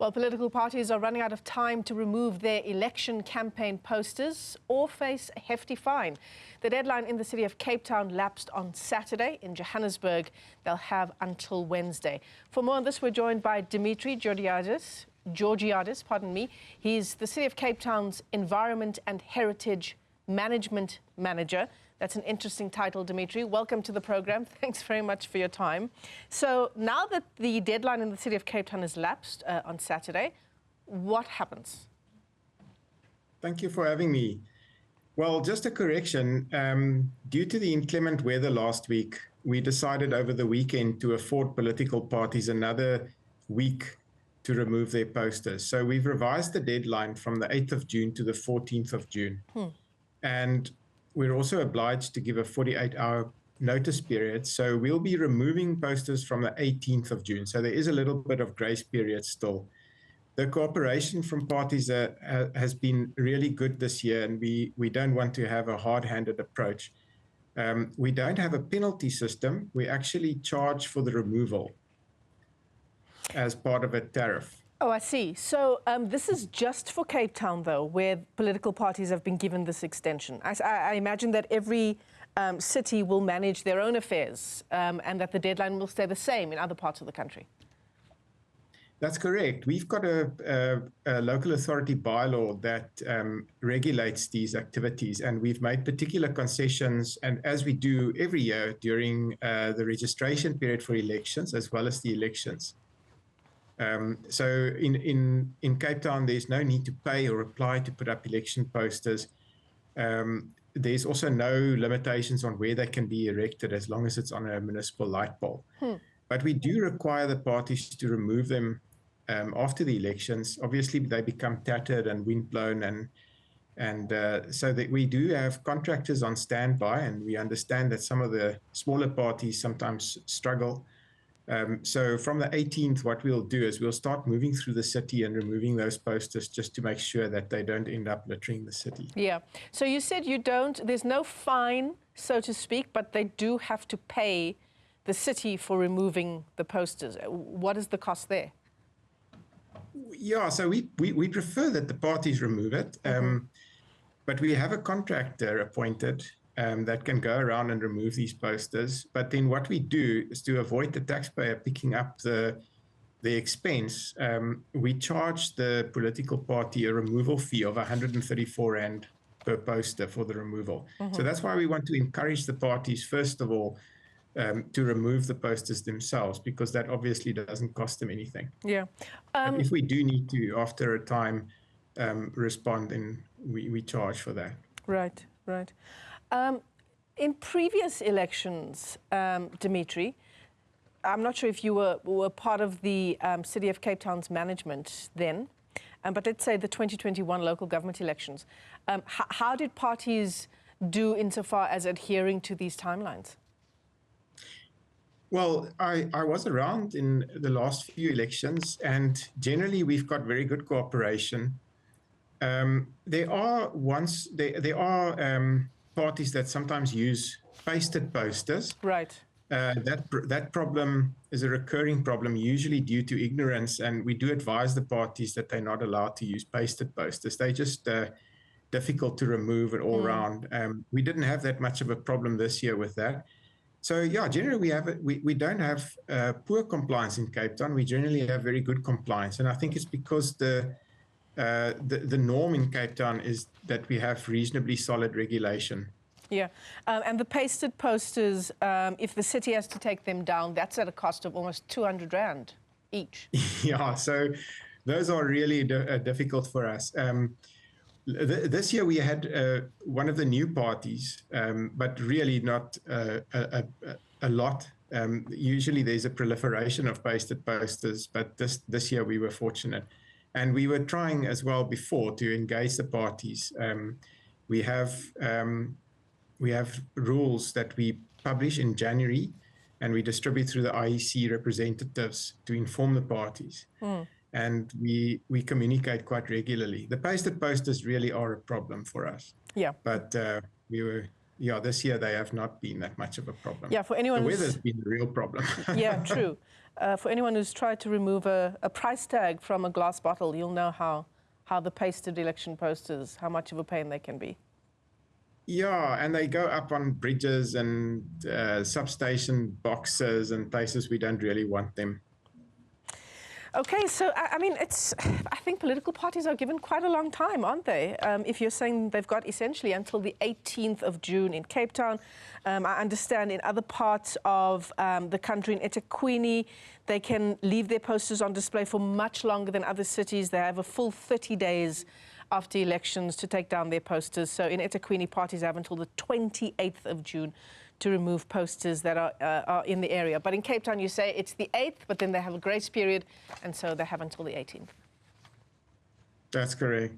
Well, political parties are running out of time to remove their election campaign posters or face a hefty fine. The deadline in the city of Cape Town lapsed on Saturday. In Johannesburg, they'll have until Wednesday. For more on this, we're joined by Dimitri Georgeades, pardon me. He's the City of Cape Town's Environment and Heritage Management Manager. That's an interesting title, Dimitri. Welcome to the program. Thanks very much for your time. So now that the deadline in the City of Cape Town has lapsed on Saturday, what happens? Thank you for having me. Well, just a correction. Due to the inclement weather last week, we decided over the weekend to afford political parties another week to remove their posters. So we've revised the deadline from the 8th of June to the 14th of June. And we're also obliged to give a 48-hour notice period. So we'll be removing posters from the 18th of June. So there is a little bit of grace period still. The cooperation from parties has been really good this year, and we don't want to have a hard-handed approach. We don't have a penalty system. We actually charge for the removal as part of a tariff. Oh, I see. So this is just for Cape Town, though, where political parties have been given this extension. I imagine that every city will manage their own affairs and that the deadline will stay the same in other parts of the country. That's correct. We've got a local authority bylaw that regulates these activities, and we've made particular concessions, and as we do every year during the registration period for elections as well as the elections. So in Cape Town, there's no need to pay or apply to put up election posters. There's also no limitations on where they can be erected as long as it's on a municipal light pole. But we do require the parties to remove them after the elections. Obviously, they become tattered and windblown, and so that we do have contractors on standby, and we understand that some of the smaller parties sometimes struggle. So from the 18th, what we'll do is we'll start moving through the city and removing those posters just to make sure that they don't end up littering the city. Yeah. So you said there's no fine, so to speak, but they do have to pay the city for removing the posters. What is the cost there? Yeah, so we prefer that the parties remove it, but we have a contractor appointed that can go around and remove these posters. But then what we do is, to avoid the taxpayer picking up the expense, we charge the political party a removal fee of 134 Rand per poster for the removal. So that's why we want to encourage the parties, first of all, to remove the posters themselves, because that obviously doesn't cost them anything. Yeah. If we do need to, after a time, respond, then we charge for that. Right, right. In previous elections, Dimitri, I'm not sure if you were part of the City of Cape Town's management then, but let's say the 2021 local government elections. How did parties do insofar as adhering to these timelines? Well, I was around in the last few elections, and generally we've got very good cooperation. There are parties that sometimes use pasted posters. Right. That problem is a recurring problem, usually due to ignorance, and we do advise the parties that they're not allowed to use pasted posters. They're just difficult to remove it all around. We didn't have that much of a problem this year with that. So yeah, generally we don't have poor compliance in Cape Town. We generally have very good compliance, and I think it's because the norm in Cape Town is that we have reasonably solid regulation. Yeah, and the pasted posters, if the city has to take them down, that's at a cost of almost 200 Rand each. Yeah, so those are really difficult for us. This year we had one of the new parties, but really not a lot. Usually there's a proliferation of pasted posters, but this year we were fortunate. And we were trying as well before to engage the parties. We have rules that we publish in January, and we distribute through the IEC representatives to inform the parties. And we communicate quite regularly. The pasted posters really are a problem for us. Yeah. But we yeah, this year they have not been that much of a problem. Yeah, for anyone the weather's been the real problem. Yeah, true. For anyone who's tried to remove a price tag from a glass bottle, you'll know how the pasted election posters, how much of a pain they can be. Yeah, and they go up on bridges and substation boxes and places we don't really want them. Okay, so I mean, I think political parties are given quite a long time, aren't they? If you're saying they've got essentially until the 18th of June in Cape Town, I understand in other parts of the country, in eThekwini, they can leave their posters on display for much longer than other cities. They have a full 30 days after elections to take down their posters. So in eThekwini, parties have until the 28th of June to remove posters that are in the area. But in Cape Town, you say it's the 8th, but then they have a grace period, and so they have until the 18th. That's correct.